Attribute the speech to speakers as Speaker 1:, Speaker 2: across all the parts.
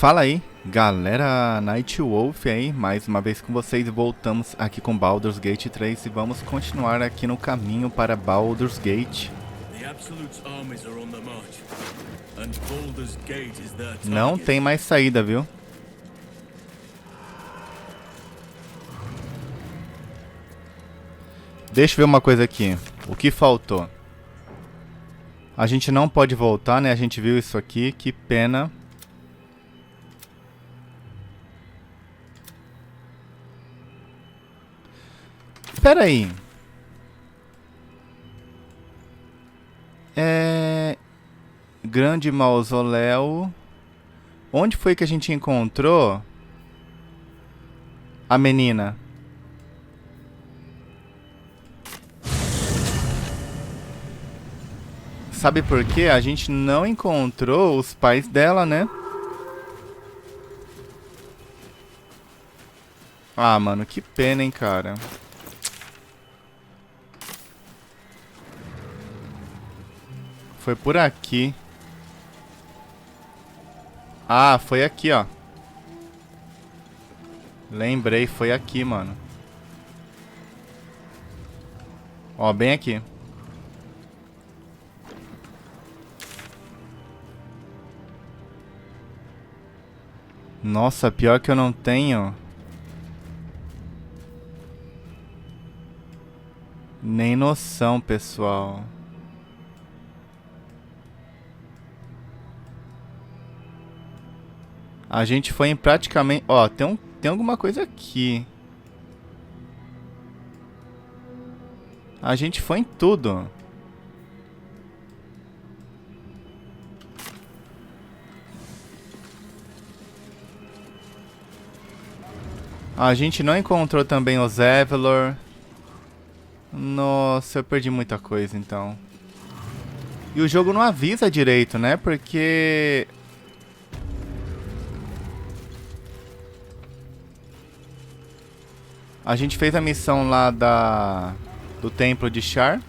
Speaker 1: Fala aí, galera, Night Wolf aí, mais uma vez com vocês. Voltamos aqui com Baldur's Gate 3 e vamos continuar aqui no caminho para Baldur's Gate. Não tem mais saída, viu? Deixa eu ver uma coisa aqui. O que faltou? A gente não pode voltar, né? A gente viu isso aqui, que pena. Espera aí. Grande mausoléu. Onde foi que a gente encontrou a menina? Sabe por quê? A gente não encontrou os pais dela, né? Ah, mano, que pena, hein, cara. Foi por aqui. Ah, foi aqui, ó. Lembrei, foi aqui, mano. Ó, bem aqui. Nossa, pior que eu não tenho nem noção, pessoal. A gente foi em praticamente... Ó, tem alguma coisa aqui. A gente foi em tudo. A gente não encontrou também o Zevlor. Nossa, eu perdi muita coisa, então. E o jogo não avisa direito, né? Porque... a gente fez a missão lá do templo de Char.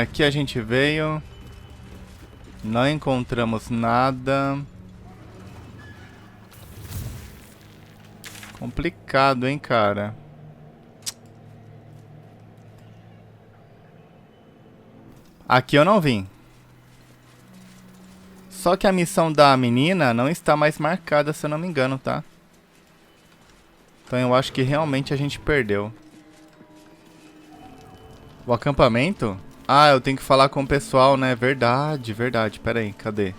Speaker 1: Aqui a gente veio. Não encontramos nada. Complicado, hein, cara. Aqui eu não vim. Só que a missão da menina não está mais marcada, se eu não me engano, tá? Então eu acho que realmente a gente perdeu. O acampamento? Ah, eu tenho que falar com o pessoal, né? Verdade, verdade. Pera aí, cadê?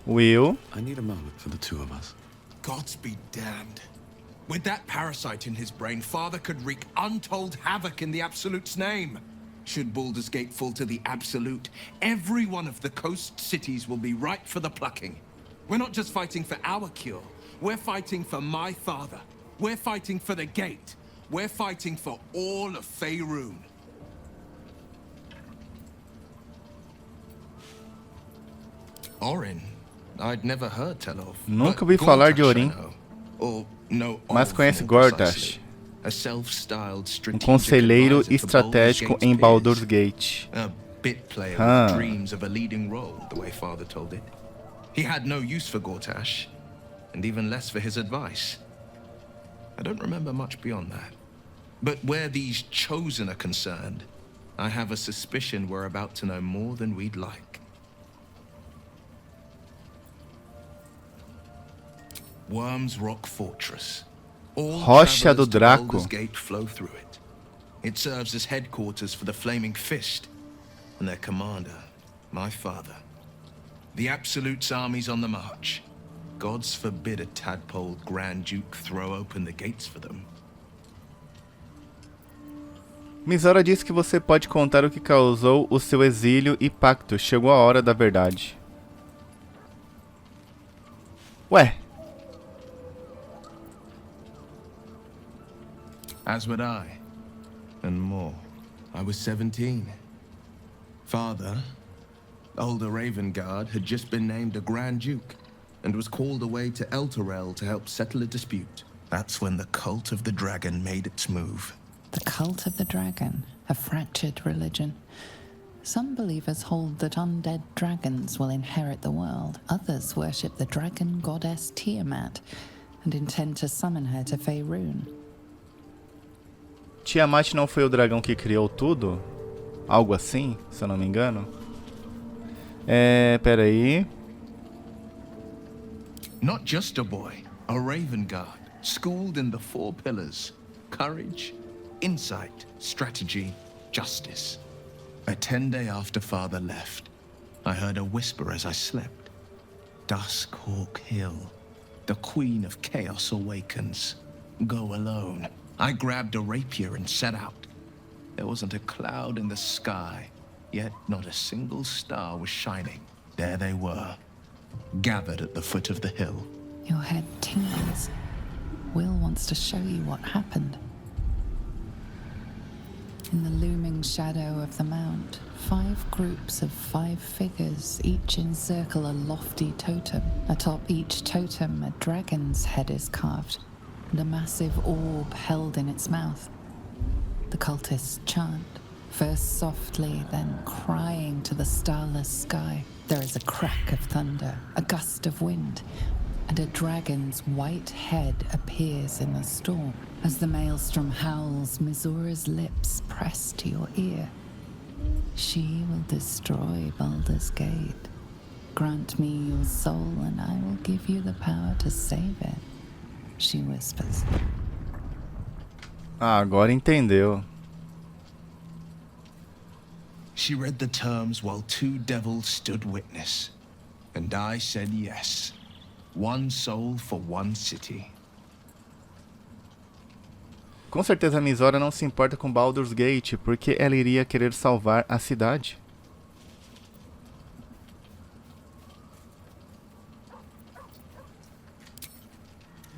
Speaker 1: Will.
Speaker 2: I need a moment for the two of us.
Speaker 3: Gods be damned. With that parasite in his brain, Father could wreak untold havoc in the Absolute's name. Should Baldur's Gate fall to the Absolute, every one of the coast cities will be ripe for the plucking. We're not just fighting for our cure. We're fighting for my father. We're fighting for the Gate. We're fighting for all of Faerun. Orin, I'd never heard tell of.
Speaker 1: Nunca ouvi falar de Orin. Mas conhece Gortash, conselheiro estratégico em Baldur's Gate.
Speaker 3: A bit player with dreams of a leading role, the way Father told it. He had no use for Gortash, and even less for his advice. I don't remember much beyond that. But where these chosen are concerned, I have a suspicion we're about to know more than we'd like. Worms Rock Fortress.
Speaker 1: Rocha do Draco.
Speaker 3: Gate flow through it. It serves as headquarters for the Flaming Fist and their commander, my father. The Absolute's armies on the march. Gods forbid a tadpole Grand Duke throw open the gates for them.
Speaker 1: Misora diz que você pode contar o que causou o seu exílio e pacto. Chegou a hora da verdade. Ué.
Speaker 3: As would I, and more. I was 17. Father, older Ravengard, had just been named a Grand Duke and was called away to Elturel to help settle a dispute. That's when the cult of the dragon made its move.
Speaker 4: The cult of the dragon, a fractured religion. Some believers hold that undead dragons will inherit the world. Others worship the dragon goddess Tiamat and intend to summon her to Reúna.
Speaker 1: Tiamat não foi o dragão que criou tudo? Algo assim, se eu não me engano. Peraí.
Speaker 3: Not just a boy, a raven guard, schooled in the 4 pillars: courage, insight, strategy, justice. A 10-day after father left, I heard a whisper as I slept. Duskhawk Hill, the queen of chaos awakens. Go alone. I grabbed a rapier and set out. There wasn't a cloud in the sky, yet not a single star was shining. There they were, gathered at the foot of the hill.
Speaker 4: Your head tingles. Will wants to show you what happened. In the looming shadow of the mount, 5 groups of 5 figures each encircle a lofty totem. Atop each totem, a dragon's head is carved, and a massive orb held in its mouth. The cultists chant, first softly, then crying to the starless sky. There is a crack of thunder, a gust of wind, and a dragon's white head appears in the storm. As the maelstrom howls, Missoura's lips press to your ear. She will destroy Baldur's Gate. Grant me your soul and I will give you the power to save it, she whispers.
Speaker 1: Agora entendeu.
Speaker 3: She read the terms while 2 devils stood witness, and I said yes. 1 soul for 1 city.
Speaker 1: Com certeza a Misora não se importa com Baldur's Gate, porque ela iria querer salvar a cidade.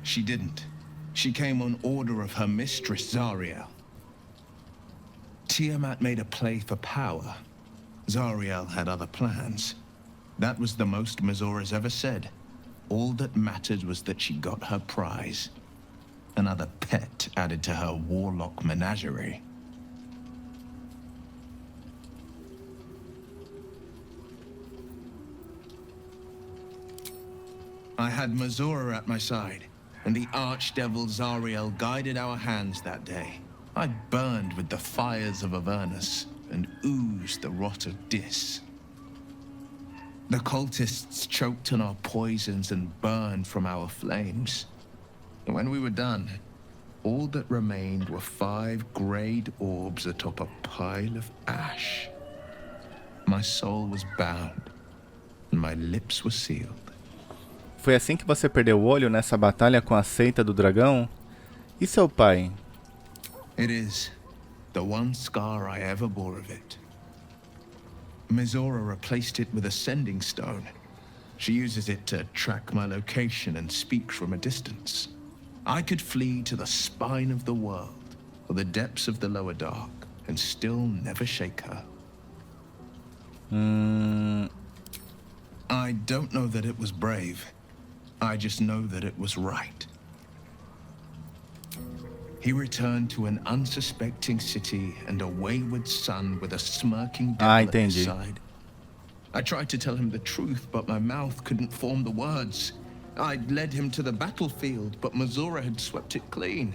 Speaker 3: She didn't. She came on order of her mistress, Zariel. Tiamat made a play for power. Zariel had other plans. That was the most Missoura's ever said. All that mattered was that she got her prize. Another pet added to her warlock menagerie. I had Missoura at my side, and the archdevil Zariel guided our hands that day. I burned with the fires of Avernus and oozed the rot of Dis. The cultists choked on our poisons and burned from our flames. When we were done, all that remained were 5 greyed orbs atop a pile of ash. My soul was bound, and my lips were sealed.
Speaker 1: Foi assim que você perdeu o olho nessa batalha com a seita do dragão? E seu pai?
Speaker 3: It is the one scar I ever bore of it. Missoura replaced it with a sending stone. She uses it to track my location and speak from a distance. I could flee to the spine of the world, or the depths of the lower dark, and still never shake her. I don't know that it was brave. I just know that it was right. He returned to an unsuspecting city and a wayward son with a smirking devil at his side. I tried to tell him the truth, but my mouth couldn't form the words. I'd led him to the battlefield, but Missoura had swept it clean.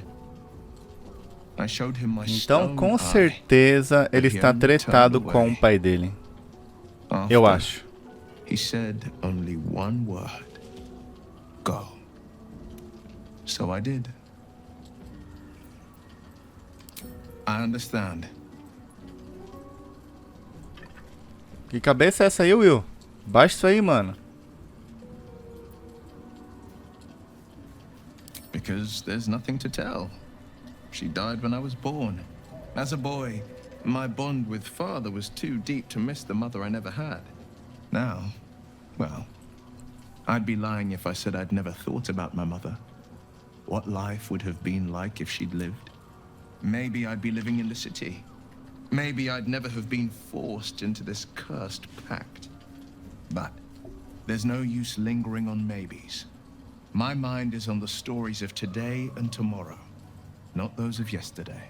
Speaker 3: I showed him my
Speaker 1: Então, com certeza, ele está tretado com o pai dele. Eu acho.
Speaker 3: He said only one word. Go. So I did. I understand.
Speaker 1: Que cabeça é essa aí, Will? Baixa isso aí, mano.
Speaker 3: Because there's nothing to tell. She died when I was born. As a boy, my bond with father was too deep to miss the mother I never had. Now, well, I'd be lying if I said I'd never thought about my mother. What life would have been like if she'd lived. Maybe I'd be living in the city. Maybe I'd never have been forced into this cursed pact. But there's no use lingering on maybes. My mind is on the stories of today and tomorrow, not those of yesterday.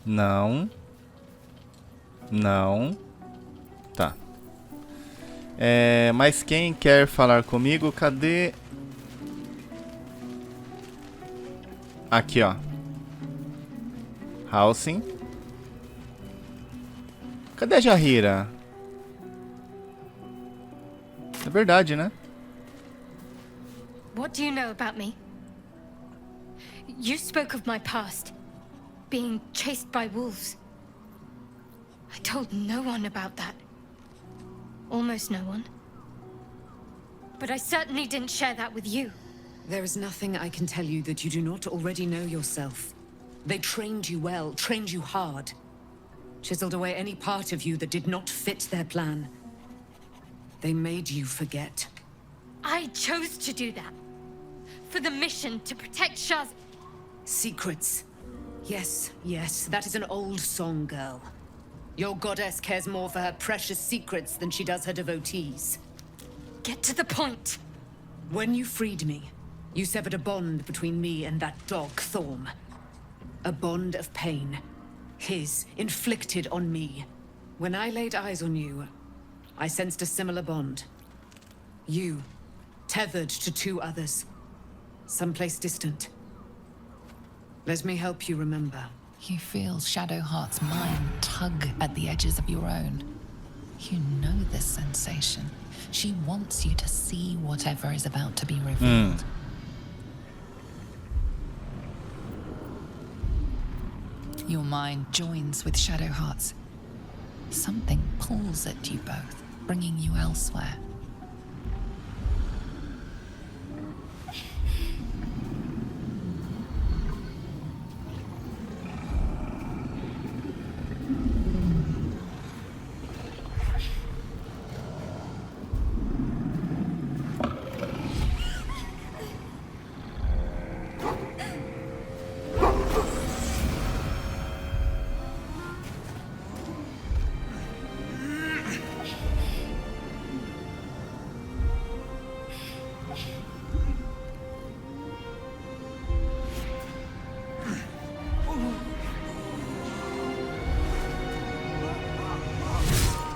Speaker 1: Não. Não. Tá. Mas quem quer falar comigo? Cadê? Aqui, ó. Railson. Cadê a Jahira? É verdade, né?
Speaker 5: What do you know about me? You spoke of my past, being chased by wolves. I told no one about that. Almost no one. But I certainly didn't share that with you.
Speaker 6: There is nothing I can tell you that you do not already know yourself. They trained you well, trained you hard. Chiseled away any part of you that did not fit their plan. They made you forget.
Speaker 5: I chose to do that. For the mission to protect Shaz.
Speaker 6: Secrets. Yes, yes, that is an old song, girl. Your goddess cares more for her precious secrets than she does her devotees.
Speaker 5: Get to the point.
Speaker 6: When you freed me, you severed a bond between me and that dog, Thorm. A bond of pain. His, inflicted on me. When I laid eyes on you, I sensed a similar bond. You, tethered to two others. Someplace distant. Let me help you remember.
Speaker 4: You feel Shadowheart's mind tug at the edges of your own. You know this sensation. She wants you to see whatever is about to be revealed. Your mind joins with Shadowheart's. Something pulls at you both, bringing you elsewhere.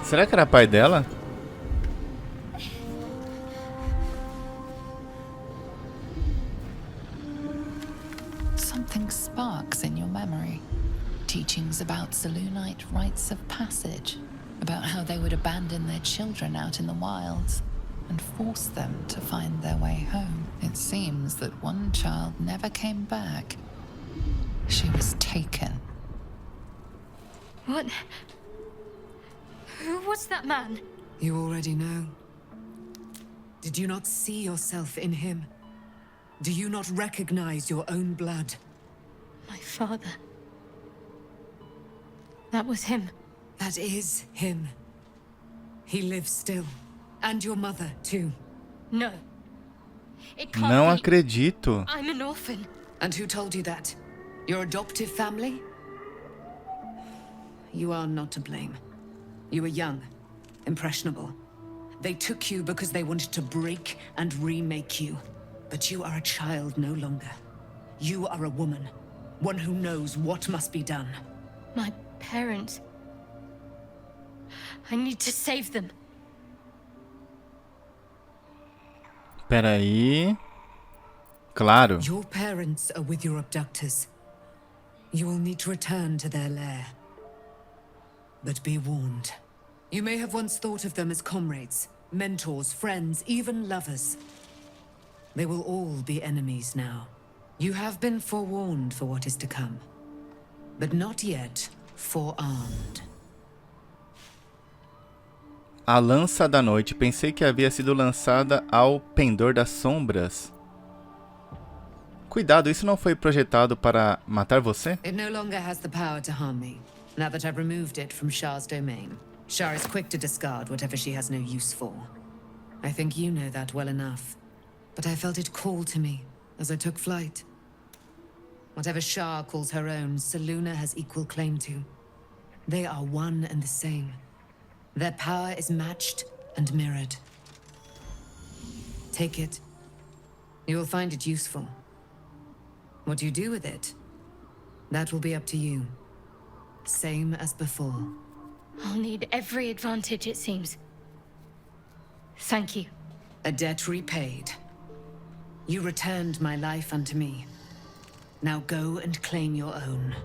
Speaker 1: Será que era pai dela?
Speaker 4: Something sparks in your memory. Teachings about Selûnite rites of passage, about how they would abandon their children out in the wilds and force them to find their way home. It seems that one child never came back. She was taken.
Speaker 5: What? Who was that man?
Speaker 6: You already know. Did you not see yourself in him? Do you not recognize your own blood?
Speaker 5: My father. That was him.
Speaker 6: That is him. He lives still. And your mother, too.
Speaker 5: No. It can't
Speaker 1: Não
Speaker 5: be.
Speaker 1: acredito.
Speaker 5: I'm an orphan.
Speaker 6: And who told you that? Your adoptive family? You are not to blame. You were young, impressionable. They took you because they wanted to break and remake you. But you are a child no longer. You are a woman, one who knows what must be done.
Speaker 5: My parents. I need to save them.
Speaker 1: Peraí. Claro.
Speaker 6: Your parents are with your abductors. You will need to return to their lair. But be warned. You may have once thought of them as comrades, mentors, friends, even lovers. They will all be enemies now. You have been forewarned for what is to come, but not yet forearmed.
Speaker 1: A lança da noite. Pensei que havia sido lançada ao pendor das sombras. Cuidado, isso não foi projetado para matar você?
Speaker 6: It no longer has the power to harm me, now that I've removed it from Shar's domain. Shar is quick to discard whatever she has no use for. I think you know that well enough. But I felt it call to me as I took flight. Whatever Shar calls her own, Selûna has equal claim to. They are one and the same. Their power is matched and mirrored. Take it. You will find it useful. What you do with it, that will be up to you. Same as before.
Speaker 5: I'll need every advantage, it seems. Thank you.
Speaker 6: A debt repaid. You returned my life unto me. Now go and claim your own.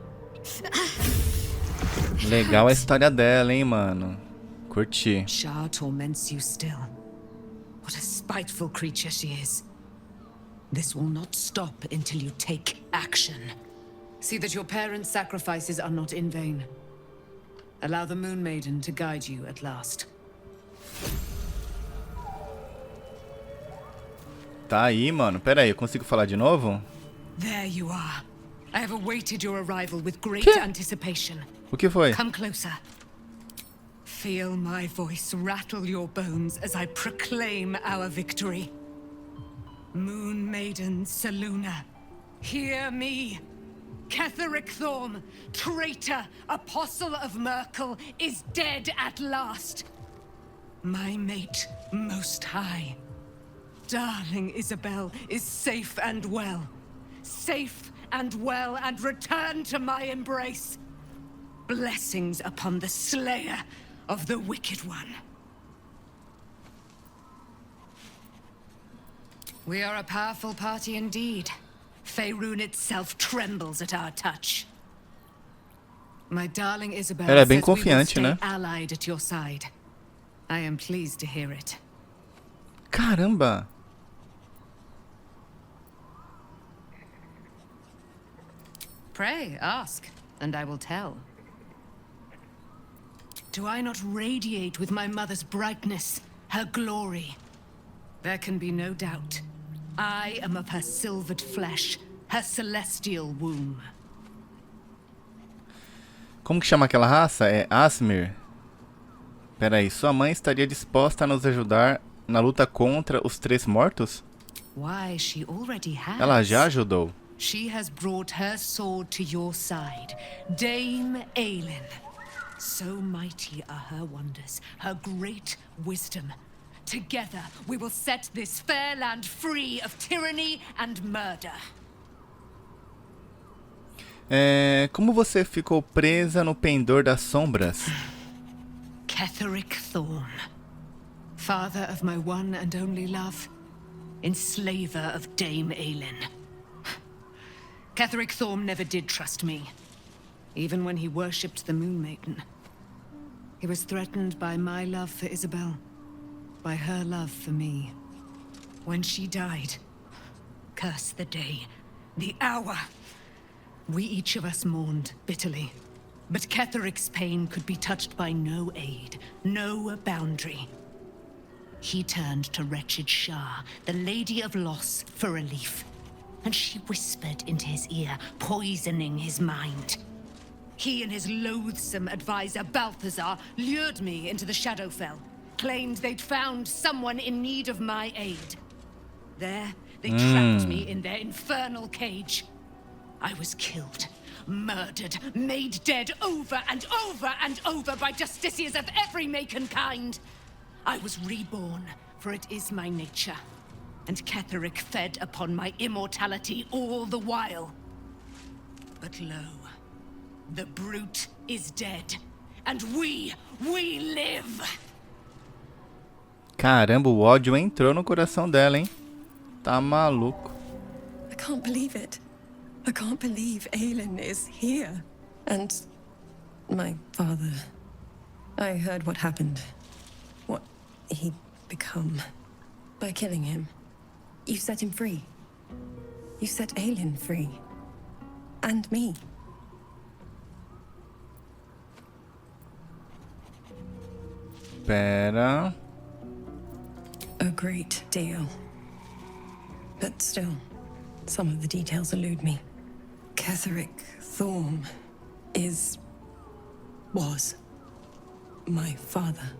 Speaker 1: Legal a história dela, hein, mano. Curti.
Speaker 6: Shah torments you still. What a spiteful creature she is. This will not stop until you take action. See that your parents' sacrifices are not in vain. Allow the Moon Maiden to guide you at last.
Speaker 1: Tá aí, mano. Pera aí, eu consigo falar de novo?
Speaker 6: There you are. I have awaited your arrival with great anticipation.
Speaker 1: O que foi?
Speaker 6: Come closer. Feel my voice rattle your bones as I proclaim our victory. Moon Maiden Selûne, hear me. Ketheric Thorm, traitor, apostle of Merkel, is dead at last. My mate, most high. Darling Isabel is safe and well. Safe and well, and return to my embrace. Blessings upon the slayer of the wicked one. We are a powerful party indeed. Faerun itself trembles at our touch. My darling Isabel
Speaker 1: Ela é bem
Speaker 6: says we will
Speaker 1: confiante,
Speaker 6: stay
Speaker 1: né?
Speaker 6: allied at your side. I am pleased to hear it.
Speaker 1: Caramba!
Speaker 6: Pray, ask, and I will tell. Do I not radiate with my mother's brightness, her glory? There can be no doubt. I am of her silvered flesh, her celestial womb.
Speaker 1: Como que chama aquela raça? É Asmir? Pera aí, sua mãe estaria disposta a nos ajudar na luta contra os Três Mortos?
Speaker 6: Why, she already has.
Speaker 1: Ela já ajudou.
Speaker 6: She has brought her sword to your side, Dame Aelin. So mighty are her wonders, her great wisdom. Together we will set this fair land free of tyranny and murder.
Speaker 1: Como você ficou presa no pendor das sombras?
Speaker 6: Ketheric Thorm, father of my one and only love, enslaver of Dame Aelin. Ketheric Thorm never did trust me, even when he worshipped the Moon Maiden. He was threatened by my love for Isabel, by her love for me. When she died, curse the day, the hour. We each of us mourned bitterly. But Ketheric's pain could be touched by no aid, no boundary. He turned to wretched Shah, the Lady of Loss, for relief. And she whispered into his ear, poisoning his mind. He and his loathsome advisor, Balthazar, lured me into the Shadowfell, claimed they'd found someone in need of my aid. There, they trapped me in their infernal cage. I was killed, murdered, made dead over and over and over by justiciars of every make and kind. I was reborn, for it is my nature. And Ketheric fed upon my immortality all the while. But lo, the brute is dead, and we live!
Speaker 1: Caramba, o ódio entrou no coração dela, hein? Tá maluco.
Speaker 7: I can't believe it. I can't believe Aelin is here. And my father. I heard what happened. What he'd become. By killing him. You set him free. You set Aelin free. And me.
Speaker 1: Pera.
Speaker 7: A great deal. But still, some of the details elude me. Ketheric Thorm was my father.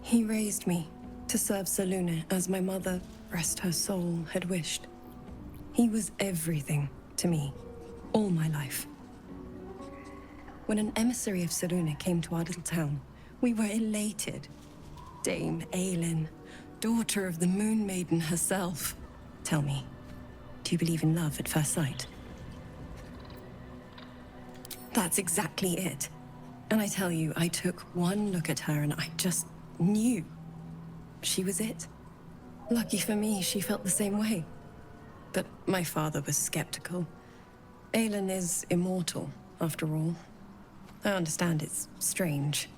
Speaker 7: He raised me to serve Selûne as my mother, rest her soul, had wished. He was everything to me, all my life. When an emissary of Selûne came to our little town, we were elated. Dame Aelin, daughter of the Moon Maiden herself. Tell me, do you believe in love at first sight? That's exactly it. And I tell you, I took one look at her and I just knew she was it. Lucky for me, she felt the same way. But my father was skeptical. Aelin is immortal, after all. I understand it's strange.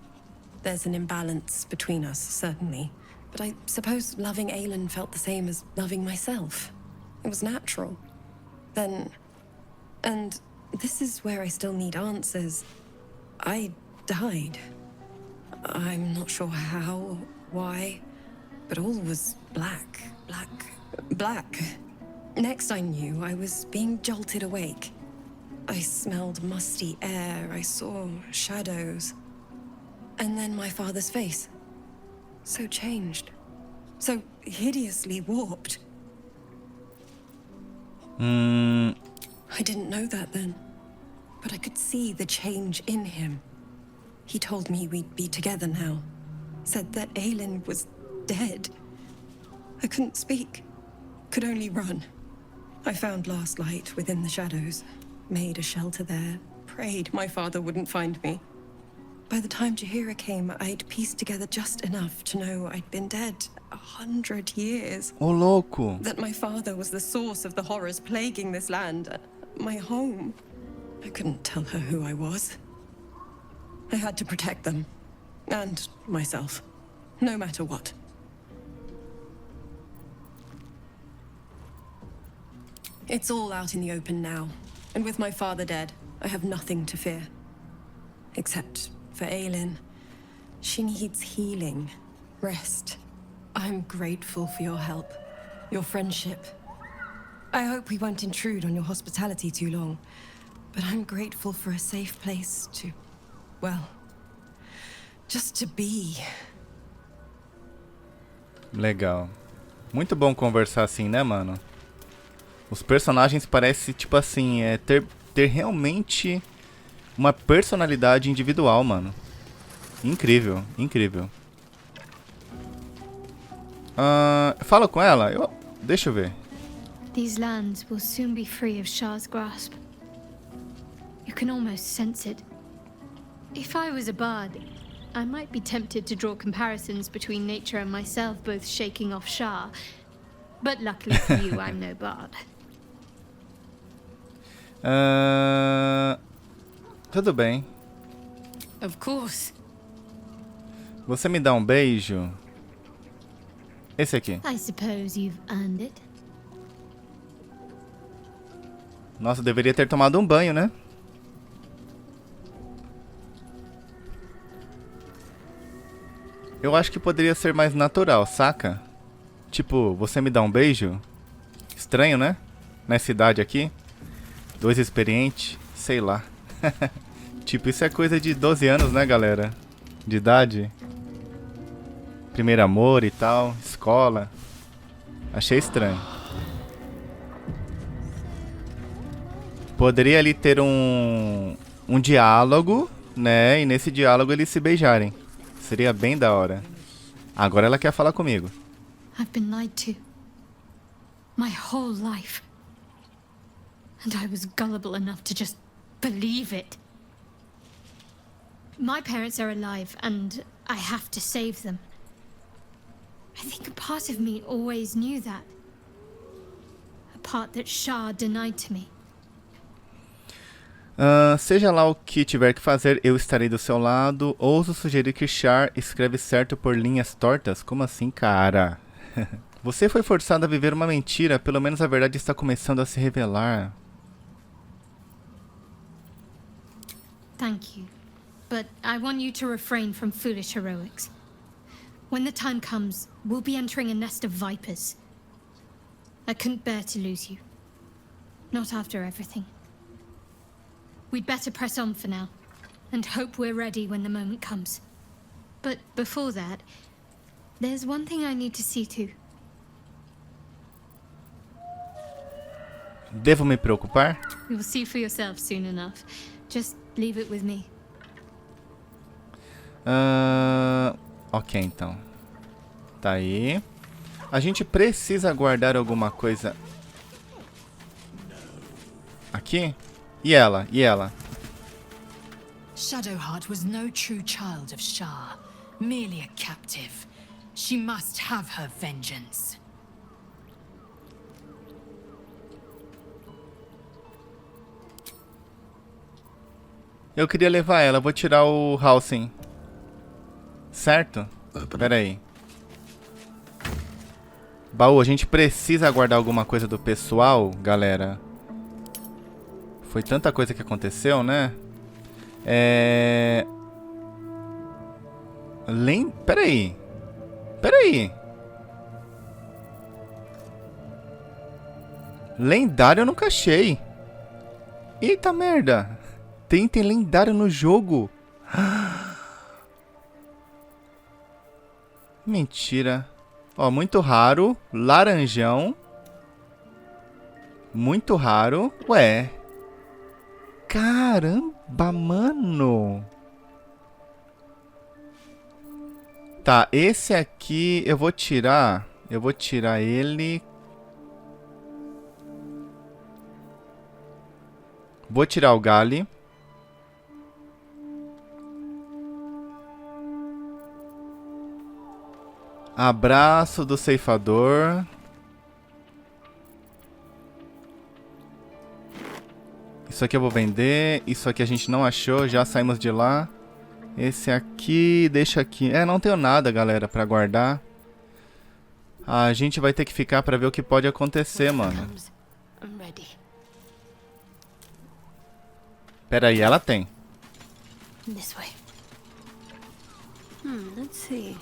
Speaker 7: There's an imbalance between us, certainly. But I suppose loving Aelin felt the same as loving myself. It was natural. Then... And this is where I still need answers. I died. I'm not sure how, why, but all was black. Next I knew, I was being jolted awake. I smelled musty air, I saw shadows. And then my father's face. So changed. So hideously warped. I didn't know that then. But I could see the change in him. He told me we'd be together now. Said that Aelin was dead. I couldn't speak. Could only run. I found last light within the shadows. Made a shelter there. Prayed my father wouldn't find me. By the time Jaheira came, I'd pieced together just enough to know I'd been dead 100 years.
Speaker 1: Ô, louco!
Speaker 7: That my father was the source of the horrors plaguing this land. My home. I couldn't tell her who I was. I had to protect them. And myself. No matter what. It's all out in the open now. And with my father dead, I have nothing to fear. Except for Aelin. She needs healing. Rest. I'm grateful for your help. Your friendship. I hope we won't intrude on your hospitality too long. But I'm grateful for a safe place to... well... just to be.
Speaker 1: Legal. Muito bom conversar assim, né, mano? Os personagens parecem, tipo assim, ter realmente uma personalidade individual, mano. Incrível, incrível. Fala com ela. Deixa eu ver.
Speaker 5: These lands will soon be free of Shah's grasp. You can almost sense it. If I was a bard, I might be tempted to draw comparisons between nature and myself, both shaking off Shah. But luckily for you, I'm no bard.
Speaker 1: Tudo bem.
Speaker 5: Of course.
Speaker 1: Você me dá um beijo? Esse aqui.
Speaker 5: I suppose you've earned it.
Speaker 1: Nossa, eu deveria ter tomado um banho, né? Eu acho que poderia ser mais natural, saca? Tipo, você me dá um beijo? Estranho, né? Nessa idade aqui. 2 experientes, sei lá. Tipo, isso é coisa de 12 anos, né, galera? De idade. Primeiro amor e tal, escola. Achei estranho. Poderia ali ter um diálogo, né? E nesse diálogo eles se beijarem. Seria bem da hora. Agora ela quer falar comigo.
Speaker 5: I've been lied to. My whole life. And I was gullible enough to just believe it. My parents are alive, and I have to save them. I think a part of me always knew that. A part that Shah denied to me.
Speaker 1: Seja lá o que tiver que fazer, eu estarei do seu lado. Ouso sugerir que Shah escreve certo por linhas tortas? Como assim, cara? Você foi forçado a viver uma mentira. Pelo menos a verdade está começando a se revelar.
Speaker 5: Thank you. But I want you to refrain from foolish heroics. When the time comes, we'll be entering a nest of vipers. I couldn't bear to lose you. Not after everything. We'd better press on for now, and hope we're ready when the moment comes. But before that, there's one thing I need to see to.
Speaker 1: Devo me preocupar?
Speaker 5: You'll see for yourself soon enough. Just leave it with me.
Speaker 1: Ok, então. Tá aí. A gente precisa guardar alguma coisa aqui? E ela?
Speaker 6: Shadowheart was no true child of Shar, merely a captive. She must have her vengeance.
Speaker 1: Eu queria levar ela, vou tirar o Railson. Certo? Pera aí. Baú, a gente precisa guardar alguma coisa do pessoal, galera. Foi tanta coisa que aconteceu, né? Pera aí. Pera aí. Lendário eu nunca achei. Eita merda. Tem lendário no jogo. Mentira. Ó, muito raro. Laranjão. Muito raro. Ué. Caramba, mano. Tá, esse aqui eu vou tirar. Eu vou tirar ele. Vou tirar o Gali. Abraço do ceifador. Isso aqui eu vou vender. Isso aqui a gente não achou. Já saímos de lá. Esse aqui, deixa aqui. Não tenho nada, galera, pra guardar. A gente vai ter que ficar pra ver o que pode acontecer, mano. Pera aí, ela tem.
Speaker 8: Let's see.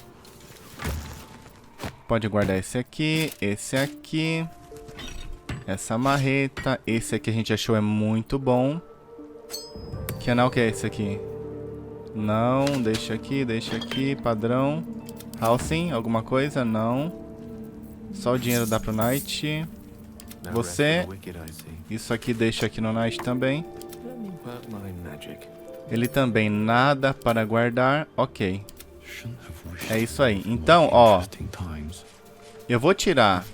Speaker 1: Pode guardar esse aqui, essa marreta, esse aqui a gente achou é muito bom. Que canal que é esse aqui? Não, deixa aqui, padrão. Railson, alguma coisa? Não. Só o dinheiro dá pro Knight. Você, isso aqui deixa aqui no Knight também. Ele também nada para guardar, ok. É isso aí. Então, ó, eu vou tirar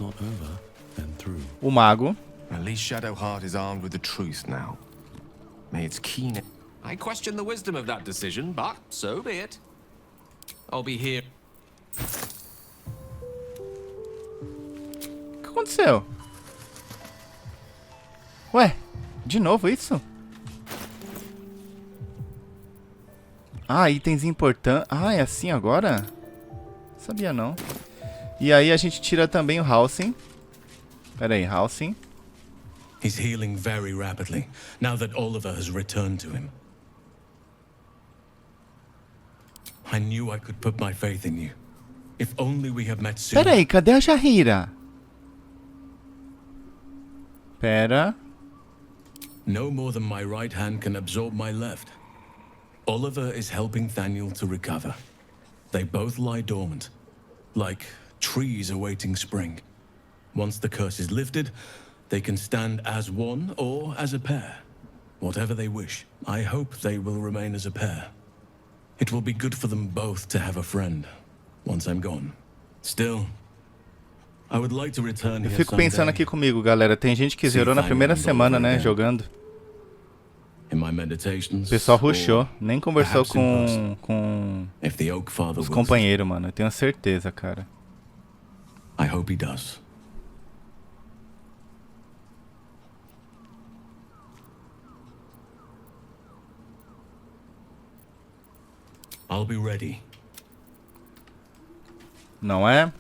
Speaker 1: o mago.
Speaker 9: At least Shadowheart is armed with the truth now. May its keen.
Speaker 2: I question the wisdom of that decision, but so be it. I'll be here.
Speaker 1: O que aconteceu? Ué, de novo isso? Ah, itens importantes. Ah, é assim agora? Sabia não. E aí a gente tira também o Railson. Pera aí, Railson.
Speaker 10: He's healing very rapidly, now that Oliver has returned to him. I knew I could put my faith in you. If only we had met sooner.
Speaker 1: Pera aí, cadê a Jahira? Pera.
Speaker 10: No more than my right hand can absorb my left. Oliver is helping Thaniel to recover. They both lie dormant, like trees awaiting spring. Once the curse is lifted, they can stand as one or as a pair. Whatever they wish. I hope they will remain as a pair. It will be good for them both to have a friend, once I'm gone. Still, I would like to return
Speaker 1: Eu
Speaker 10: here
Speaker 1: fico pensando
Speaker 10: someday.
Speaker 1: aqui comigo, galera. Tem gente que zerou na primeira semana, né, jogando.
Speaker 10: In my meditations,
Speaker 1: O pessoal
Speaker 10: or
Speaker 1: rushou. Nem conversou
Speaker 10: perhaps in person.
Speaker 1: com
Speaker 10: If the Oak Father
Speaker 1: os
Speaker 10: wills,
Speaker 1: companheiros, mano. Eu tenho certeza, cara.
Speaker 10: I hope he does. I'll be ready.
Speaker 1: Não é?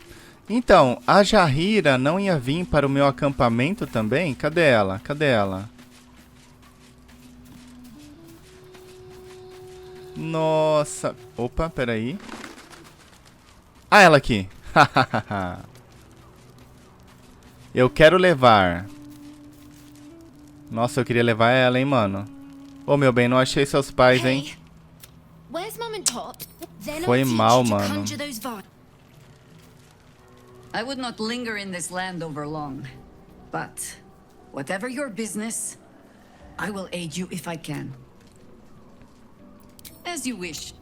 Speaker 1: Então, a Jahira não ia vir para o meu acampamento também? Cadê ela? Cadê ela? Nossa. Opa, peraí. Ah, ela aqui. Eu quero levar. Nossa, eu queria levar ela, hein, mano. Ô, meu bem, não achei seus pais, hein? Foi mal, mano.
Speaker 11: I would not linger in this land over long. But, whatever your business, I will aid you if I can. As you wish.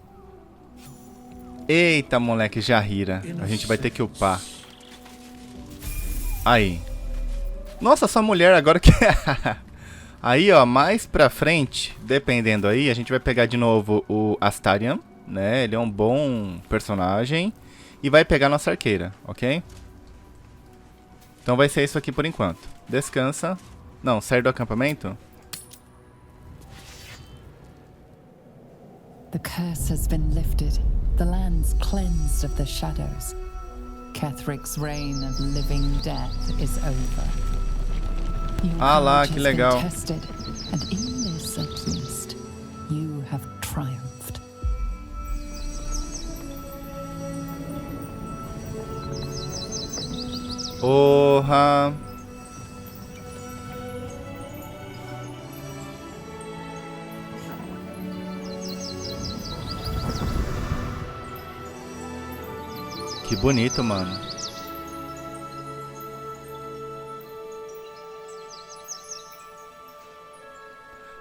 Speaker 1: Eita, moleque, Jahira. A gente vai ter que upar. Aí. Nossa, sua mulher agora que... Aí, ó, mais pra frente, dependendo aí, a gente vai pegar de novo o Astarion, né? Ele é um bom personagem. E vai pegar nossa arqueira, ok? Então vai ser isso aqui por enquanto. Descansa. Não, sai do acampamento.
Speaker 4: The curse has been lifted. The land's cleansed of the shadows. Kethric's reign of living death is over. Your
Speaker 1: Ah lá,
Speaker 4: courage
Speaker 1: que
Speaker 4: has
Speaker 1: legal.
Speaker 4: been tested, and in this at least, you have triumphed.
Speaker 1: Porra. Que bonito, mano.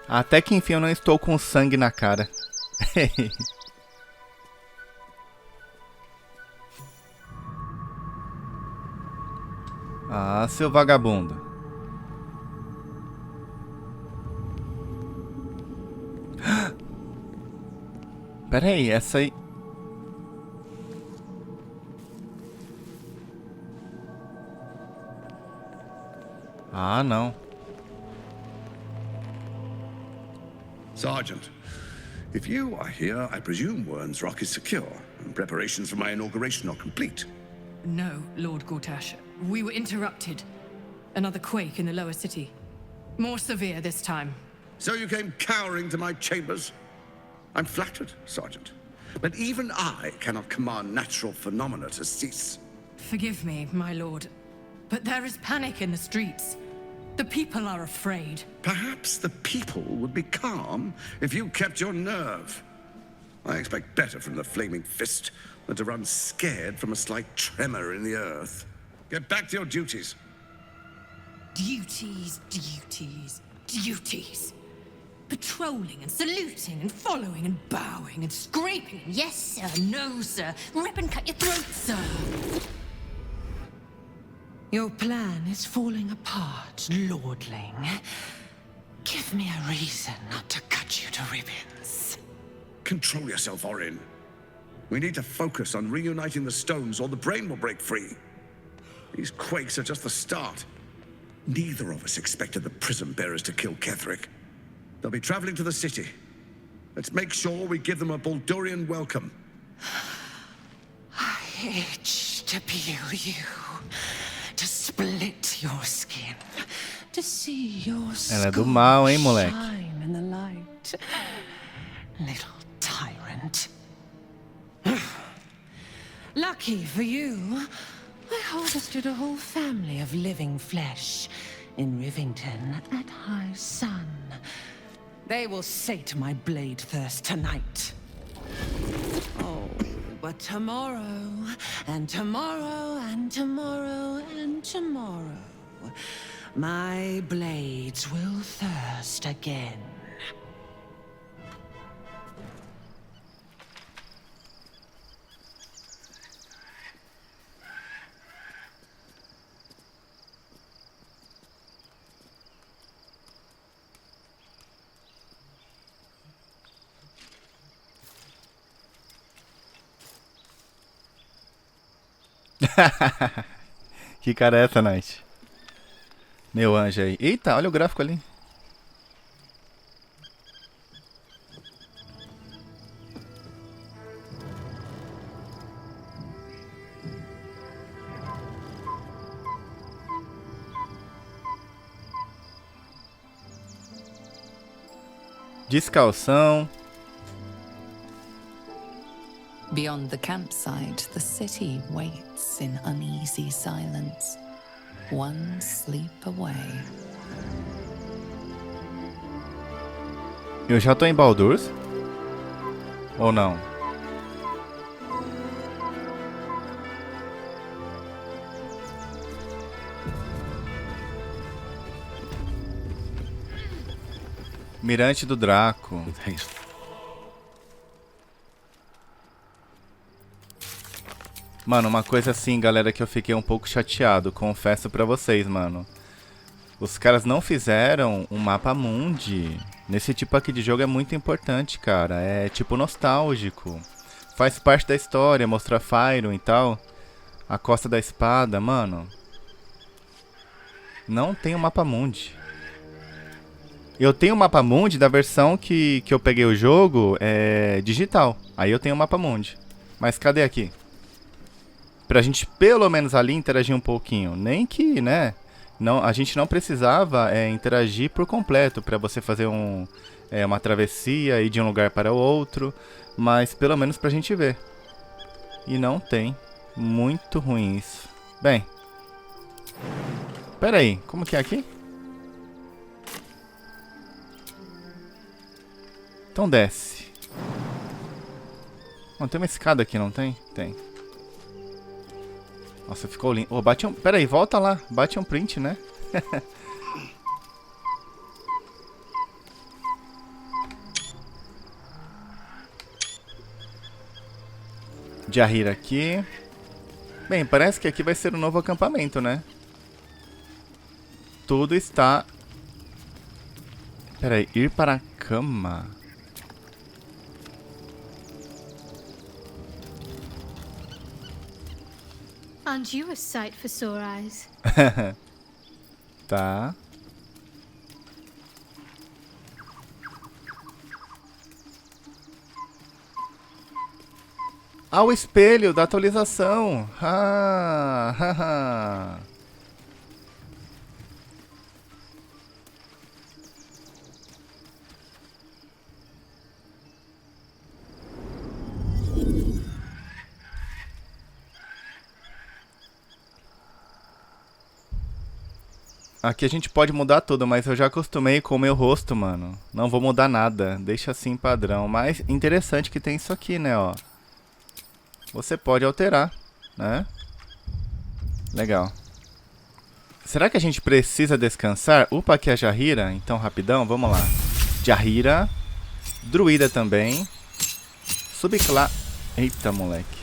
Speaker 1: Até que enfim eu não estou com sangue na cara. Ah, seu vagabundo. Pera aí, essa aí... Ah, não.
Speaker 8: Sergeant, if you are here, I presume Wern's Rock is secure, and preparations for my inauguration are complete.
Speaker 12: No, Lord Gortash. We were interrupted. Another quake in the lower city. More severe this time.
Speaker 8: So you came cowering to my chambers? I'm flattered, Sergeant. But even I cannot command natural phenomena to cease.
Speaker 12: Forgive me, my lord. But there is panic in the streets. The people are afraid.
Speaker 8: Perhaps the people would be calm if you kept your nerve. I expect better from the Flaming Fist than to run scared from a slight tremor in the earth. Get back to your duties.
Speaker 12: Duties, duties, duties. Patrolling and saluting and following and bowing and scraping. Yes, sir. No, sir. Rip and cut your throat, sir. Your plan is falling apart, lordling. Give me a reason not to cut you to ribbons.
Speaker 8: Control yourself, Orin. We need to focus on reuniting the stones or the brain will break free. These quakes are just the start. Neither of us expected the prison bearers to kill Ketheric. They'll be traveling to the city. Let's make sure we give them a Baldurian welcome.
Speaker 12: I itch to peel you, to split your skin, to see your
Speaker 1: Ela é do mal, hein, moleque?
Speaker 12: shine in the light. Little tyrant. Lucky for you, I harvested a whole family of living flesh in Rivington at high sun. They will sate my blade thirst tonight. Oh, but tomorrow, and tomorrow, and tomorrow, and tomorrow, my blades will thirst again.
Speaker 1: Que cara é essa, Night? Meu anjo aí. Eita, olha o gráfico ali. Descalção.
Speaker 4: Beyond the campsite, the city waits in uneasy silence, one sleep away.
Speaker 1: Eu já tô em Baldur? Ou não? Mirante do Draco. Mano, uma coisa assim, galera, que eu fiquei um pouco chateado, confesso pra vocês, mano. Os caras não fizeram um mapa mundi. Nesse tipo aqui de jogo é muito importante, cara. É tipo nostálgico. Faz parte da história, mostrar Fyron e tal. A Costa da Espada, mano. Não tem um mapa mundi. Eu tenho o mapa mundi da versão que eu peguei o jogo digital. Aí eu tenho o mapa mundi. Mas cadê aqui? Pra gente pelo menos ali interagir um pouquinho. Nem que, né? Não, a gente não precisava interagir por completo pra você fazer uma travessia, ir de um lugar para o outro. Mas pelo menos pra gente ver. E não tem. Muito ruim isso. Bem. Pera aí, como que é aqui? Então desce. Não, tem uma escada aqui, não tem? Tem. Nossa, ficou lindo. Oh, bate um... Pera aí, volta lá. Bate um print, né? Jahira aqui. Bem, parece que aqui vai ser um novo acampamento, né? Tudo está... Pera aí, ir para a cama...
Speaker 5: Aren't you a sight for sore eyes?
Speaker 1: Tá. Ah, o espelho da atualização. Ah, Aqui a gente pode mudar tudo, mas eu já acostumei com o meu rosto, mano. Não vou mudar nada, deixa assim padrão. Mas interessante que tem isso aqui, né, ó. Você pode alterar, né? Legal. Será que a gente precisa descansar? Upa, aqui a Jahira. Então, rapidão, vamos lá. Jahira. Druida também. Subclasse... Eita, moleque.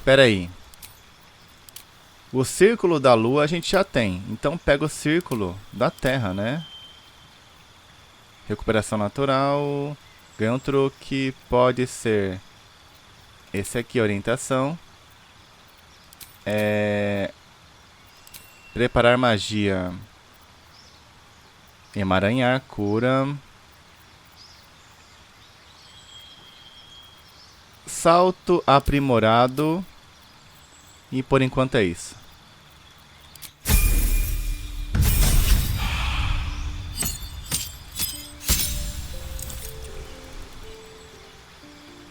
Speaker 1: Pera aí. O círculo da lua a gente já tem. Então pega o círculo da terra, né? Recuperação natural. Ganha um truque. Pode ser... Esse aqui, orientação. Preparar magia. Emaranhar, cura. Salto aprimorado. E por enquanto é isso.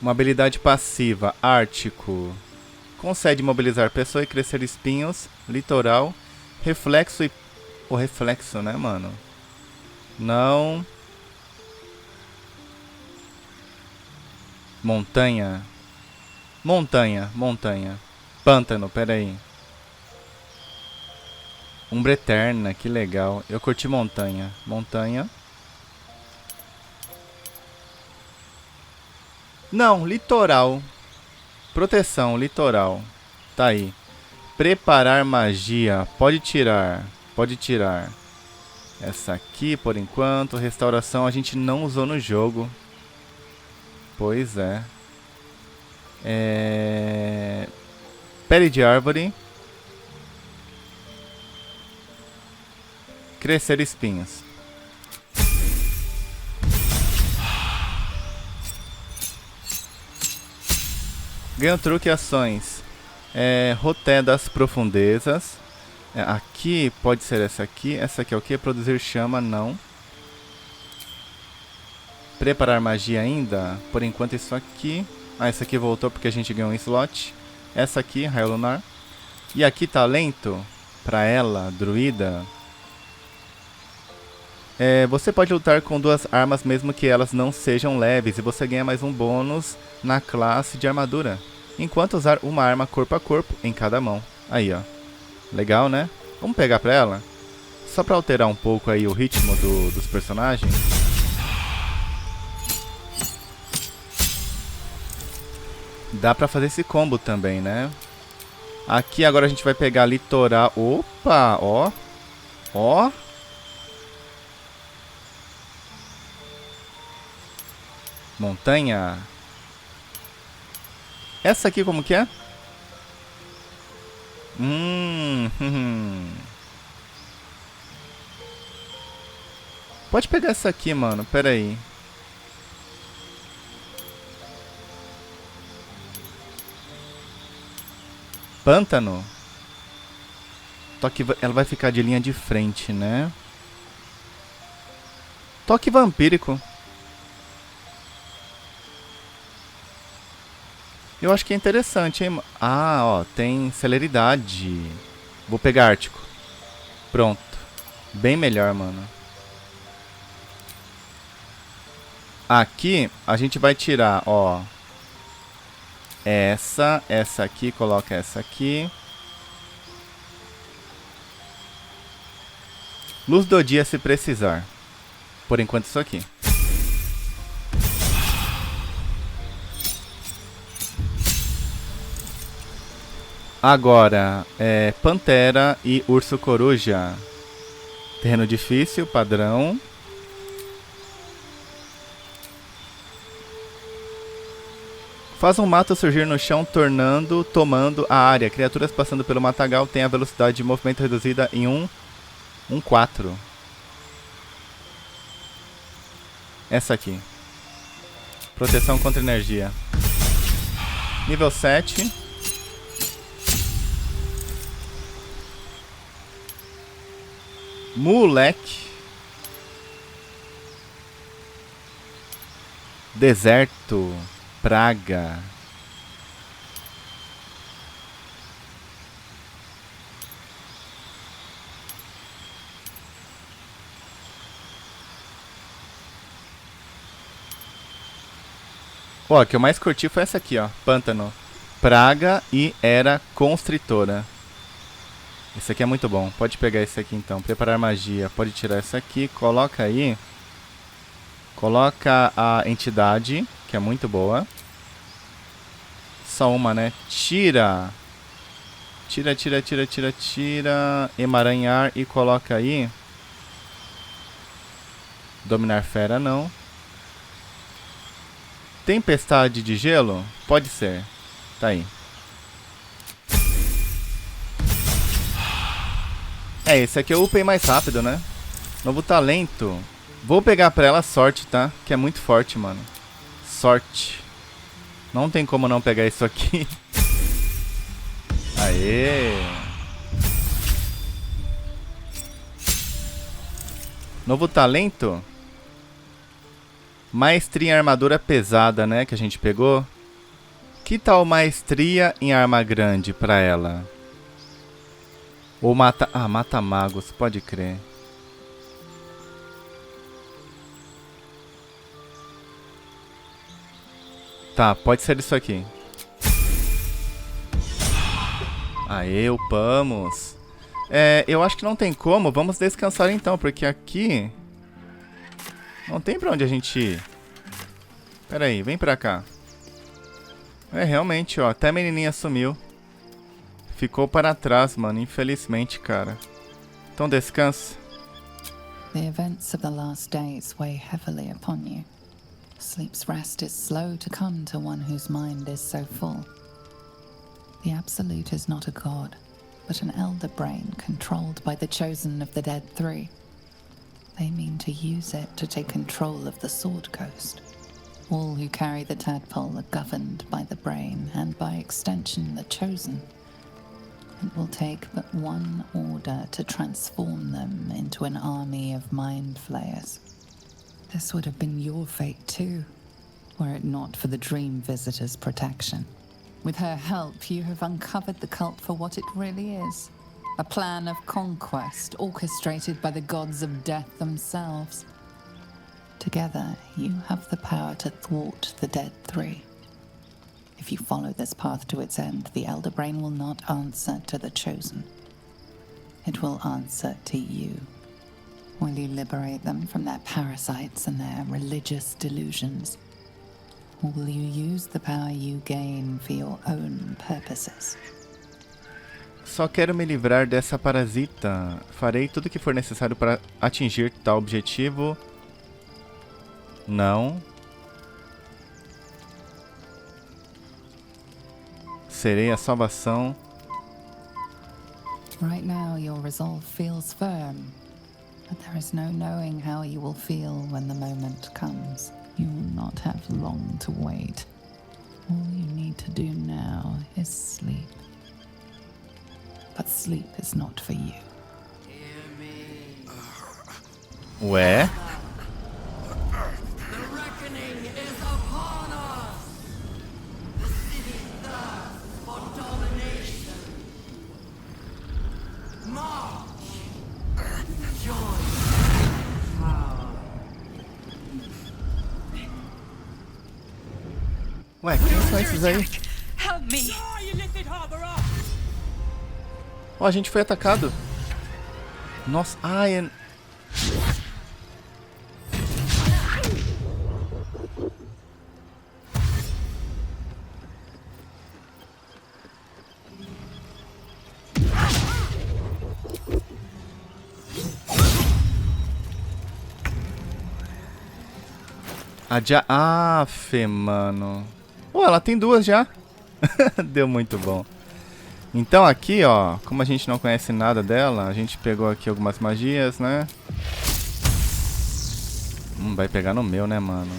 Speaker 1: Uma habilidade passiva, Ártico. Concede mobilizar pessoa e crescer espinhos. Litoral. Reflexo e... O reflexo, né, mano? Não. Montanha. Montanha, montanha. Pântano, pera aí. Umbra Eterna, que legal. Eu curti montanha. Montanha. Não, litoral. Proteção, litoral. Tá aí. Preparar magia. Pode tirar. Pode tirar. Essa aqui, por enquanto. Restauração a gente não usou no jogo. Pois é. Pele de árvore. Crescer espinhos. Ganha um truque e ações. Roté das profundezas. Aqui pode ser essa aqui. Essa aqui é o que? Produzir chama, não. Preparar magia ainda. Por enquanto isso aqui. Ah, essa aqui voltou porque a gente ganhou um slot. Essa aqui, raio lunar. E aqui talento. Pra ela, druida. Você pode lutar com 2 armas mesmo que elas não sejam leves. E você ganha mais um bônus na classe de armadura. Enquanto usar uma arma corpo a corpo em cada mão. Aí, ó. Legal, né? Vamos pegar pra ela. Só pra alterar um pouco aí o ritmo dos personagens. Dá pra fazer esse combo também, né? Aqui agora a gente vai pegar litoral. Opa, ó. Ó. Montanha. Essa aqui como que é? Pode pegar essa aqui, mano. Pera aí. Pântano. Toque, ela vai ficar de linha de frente, né? Toque vampírico. Eu acho que é interessante, hein? Ah, ó, tem celeridade. Vou pegar Ártico. Pronto. Bem melhor, mano. Aqui, a gente vai tirar, ó. Essa aqui, coloca essa aqui. Luz do dia se precisar. Por enquanto isso aqui. Agora, Pantera e Urso Coruja. Terreno difícil, padrão. Faz um mato surgir no chão, tomando a área. Criaturas passando pelo matagal têm a velocidade de movimento reduzida em 1/4. Essa aqui. Proteção contra energia. Nível 7. Moleque. Deserto. Praga. Ó, a que eu mais curti foi essa aqui, ó. Pântano. Praga e era constritora. Esse aqui é muito bom. Pode pegar esse aqui então. Preparar magia. Pode tirar essa aqui. Coloca aí. Coloca a entidade, que é muito boa. Só uma, né? Tira. Tira. Emaranhar e coloca aí. Dominar fera, não. Tempestade de gelo? Pode ser. Tá aí. Esse aqui eu upei mais rápido, né? Novo talento. Vou pegar pra ela sorte, tá? Que é muito forte, mano. Sorte. Não tem como não pegar isso aqui. Aê! Novo talento. Maestria em armadura pesada, né? Que a gente pegou. Que tal maestria em arma grande pra ela? Ou mata... Ah, mata magos, pode crer. Tá, pode ser isso aqui. Aê, upamos. Eu acho que não tem como. Vamos descansar então, porque aqui... Não tem pra onde a gente ir. Pera aí, vem pra cá. Realmente, ó. Até a menininha sumiu. Ficou para trás, mano. Infelizmente, cara. Então descansa.
Speaker 4: The events of the last days weigh heavily upon you. Sleep's rest is slow to come to one whose mind is so full. The Absolute is not a god, but an elder brain controlled by the chosen of the Dead Three. They mean to use it to take control of the Sword Coast. All who carry the tadpole are governed by the brain, and by extension the chosen. It will take but one order to transform them into an army of mind flayers. This would have been your fate too, were it not for the Dream Visitor's protection. With her help, you have uncovered the cult for what it really is. A plan of conquest orchestrated by the gods of death themselves. Together, you have the power to thwart the Dead Three. If you follow this path to its end, the Elder Brain will not answer to the Chosen. It will answer to you. Will you liberate them from their parasites and their religious delusions? Or will you use the power you gain for your own purposes?
Speaker 1: Só quero me livrar dessa parasita. Farei tudo o que for necessário para atingir tal objetivo. Não. Serei a salvação.
Speaker 4: Right now, your resolve feels firm, but there is no knowing how you will feel when the moment comes. You will not have long to wait. All you need to do now is sleep. But sleep is not for you.
Speaker 1: Ué?
Speaker 13: The reckoning is upon us. The city thirsts for domination. March. Join power.
Speaker 1: Ué, quem são esses aí?
Speaker 13: Help me.
Speaker 1: Ó, a gente foi atacado. Nossa, ai, Afe, mano. Pô, ela tem duas já. Deu muito bom. Então aqui, ó, como a gente não conhece nada dela, a gente pegou aqui algumas magias, né? Vai pegar no meu, né, mano?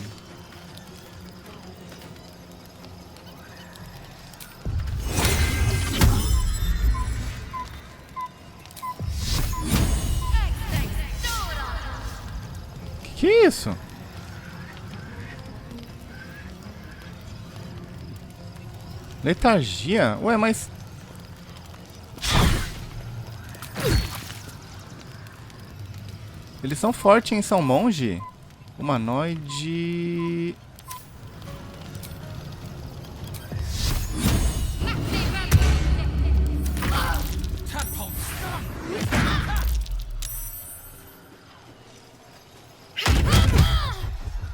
Speaker 1: Que é isso? Letargia? Ué, mas... Eles são fortes, hein? São monge? Humanoide...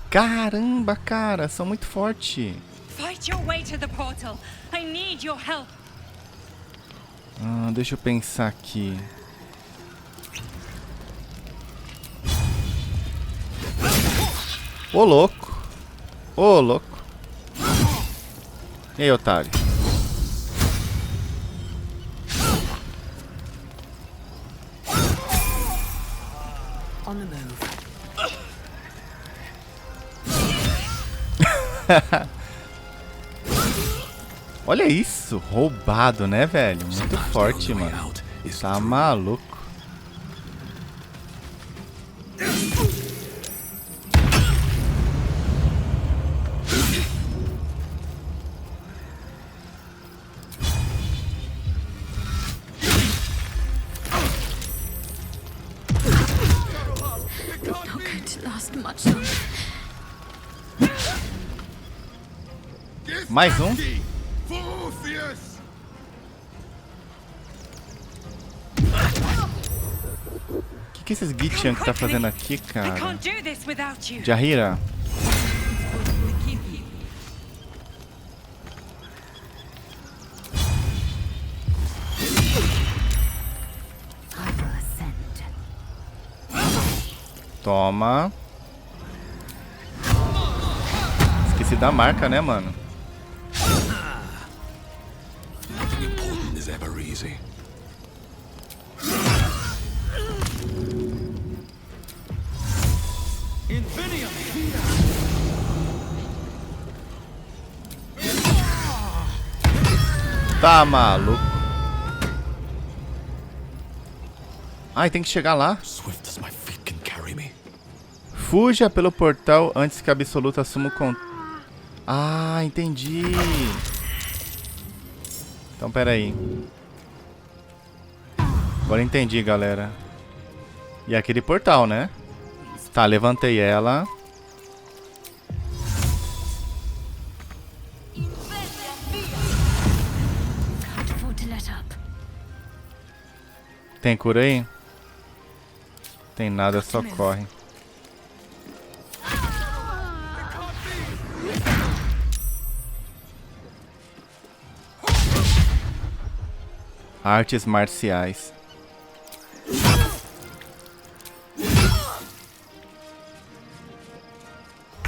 Speaker 1: Caramba, cara, são muito fortes.
Speaker 14: Fight your way to the portal. I need your help.
Speaker 1: Deixa eu pensar aqui. Ô louco. Ô louco. E aí, otário?
Speaker 6: On the move.
Speaker 1: Olha isso, roubado, né, velho? Muito forte, mano. Tá maluco.
Speaker 5: Not going to last much longer.
Speaker 1: Mais um. O que esses Gitian que tá fazendo aqui, cara? Jahira. Toma. Esqueci da marca, né, mano? Tá maluco. Ai, tem que chegar lá. Fuja pelo portal antes que a absoluta assuma o conto. Ah, entendi. Então, pera aí. Agora entendi, galera. E aquele portal, né? Tá, levantei ela. Tem cura aí? Tem nada, só corre. Artes marciais.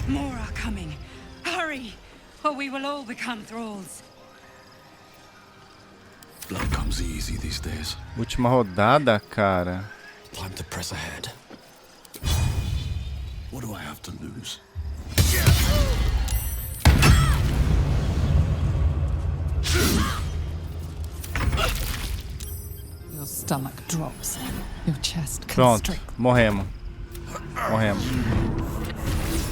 Speaker 14: More are coming. Hurry, or we will all become thralls.
Speaker 15: comes easy these days.
Speaker 1: Última rodada, cara.
Speaker 15: Time to press ahead. What do I have to lose?
Speaker 4: Your stomach drops. Your chest
Speaker 1: Pronto,
Speaker 4: constricts.
Speaker 1: morremos. Morremos.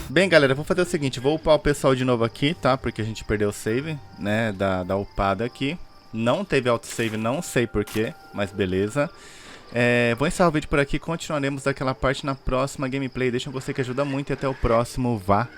Speaker 1: Bem, galera, eu vou fazer o seguinte, vou upar o pessoal de novo aqui, tá? Porque a gente perdeu o save, né, da upada aqui. Não teve autosave, não sei porquê, mas beleza. Vou encerrar o vídeo por aqui, continuaremos daquela parte na próxima gameplay. Deixa um gostei que ajuda muito e até o próximo. Valeu!